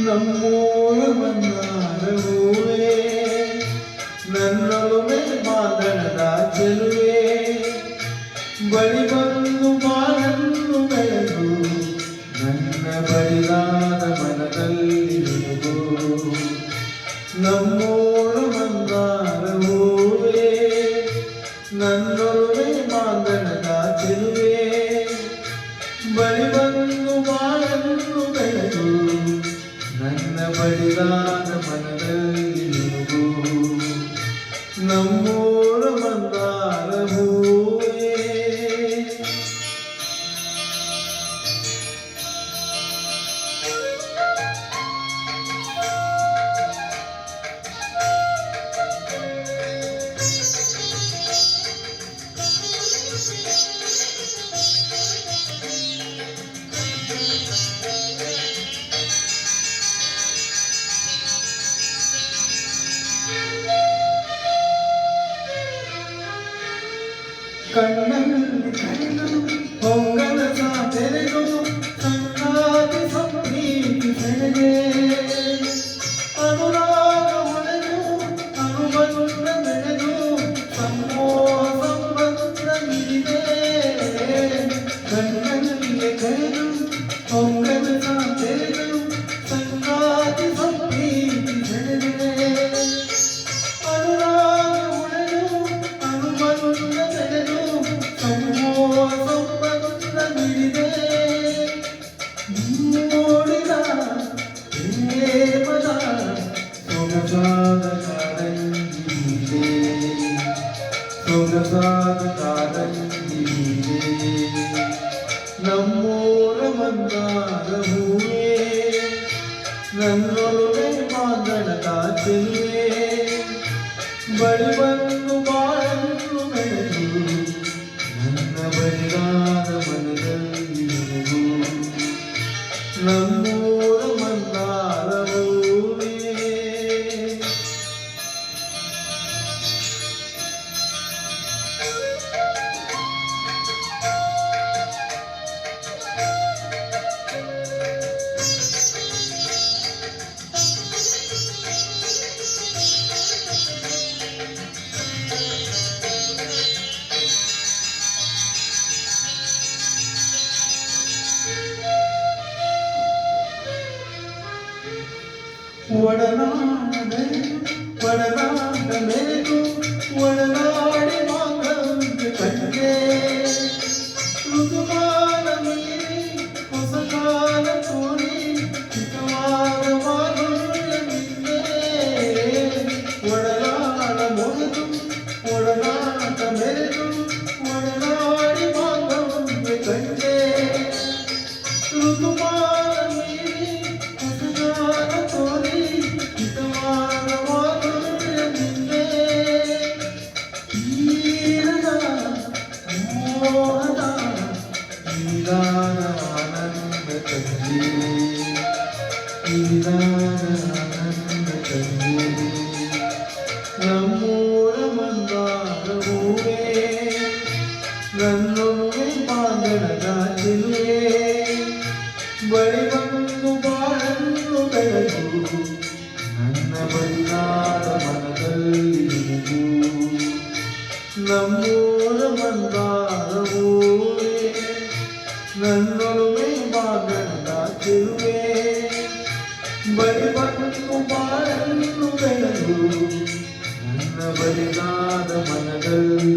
ನಮ್ಮೂರ ಬಂಗಾರ ಹೂವೇ ನನ್ನೊಲುಮೆ ಮಾದನದ ಚೆಲುವೆ ಬಳಿ ಬಂದು ಬಾಳನ್ನು ಬೆಳೆದು ನನ್ನ ಬರಿದಾದ ಮನದಲ್ಲಿ ನಿನಗೂ ನಮ್ಮೂರ ಬಂಗಾರ ಹೂವೇ ನನ್ನೊಲುಮೆ ಮಾದನದ ಚೆಲುವೆ ಬಳಿ ಬಂದು ಬಾಳನ್ನು ಬೆಳೆದು ನನ್ನ ಬಡಿದಾದ ಮನದಲ್ಲಿ ನಿನಗೂ ನಮ್ಮೂರ ಮಂದಾರ ಹೂವೇ ಕಣ್ಣಲ್ಲಿ ಕರೆದು ಹೊಂಗಲ ತೆರೆದು ಸಂಗಾತಿ ಸಂಪ್ರೀತಿ ಸೆಳೆದೆ ಅನುರಾಗ ಹೊಳೆದು ಅನುಬಂಧ ಬೆಳೆದು ಸಮೂಹ ಸಂಬಂಧ ಮಿಡಿದೆ ಕಣ್ಣಲ್ಲಿ ಕರೆದು ಹೊಂಗಲ ತೆರೆದು ಸಂಗಾತಿ ಸಂಪ್ರೀತಿ ಸೆಳೆದೆ ಸೊಗಸಾದ ಕಾರಂಜಿಗೆ ನಮ್ಮೂರ ಮಂದಾರ ಹೂವೇ ನನ್ನೊಲುಮೆ ಮಾದನದ ಚೆಲುವೆ ಬಳಿ ಬಂದು ಬಾಳನ್ನು ಬೆಳೆದು ನನ್ನ ಬರಿದಾದ ಮನದಲ್ಲಿ ನಿನಗೂ ನಮ್ಮೂರ ಮಂದಾರ ಹೂವೇ ಒಡನಾಡ ಮೇಲು ಒಡನಾಡಿ ಮಾಂಗಲ್ಯ ಕಟ್ಟೆ ಋತುಮಾನ ಮೀರಿ ಹೊಸ ಕಾಲ ತೋರಿ ಹಿತವಾದ ಮಾಧುರ್ಯ ನಿಂದೆ ಒಡನಾಡ ಮೊರೆದು ಒಡನಾಟ ಮೆರೆದು ಒಡನಾಡಿ ಮಾಂಗಲ್ಯ ಕಟ್ಟೆ ಋತುಮಾನ ಮೀರಿ ಹೊಸ ಕಾಲ ತೋರಿ ನಮ್ಮೂರ ಮಂದಾರ ಹೂವೇ ನನ್ನೊಲುಮೆ ಮಾದನದ ಚೆಲುವೆ ಬಳಿ ಬಂದು ಬಾಳನ್ನು ಬೆಳೆದು ನನ್ನ ಬರಿದಾದ ಮನದಲ್ಲಿ ನಿನಗೂ ನಮ್ಮೂರ ಮಂದಾರ ಹೂವೇ ನನ್ನೊಲುಮೆ ಮಾದನದ ಚೆಲುವೆ ಬಳಿ ಬಂದು ಬಾಳನ್ನು ಬೆಳೆದು ನನ್ನ ಬರಿದಾದ ಮನದಲ್ಲಿ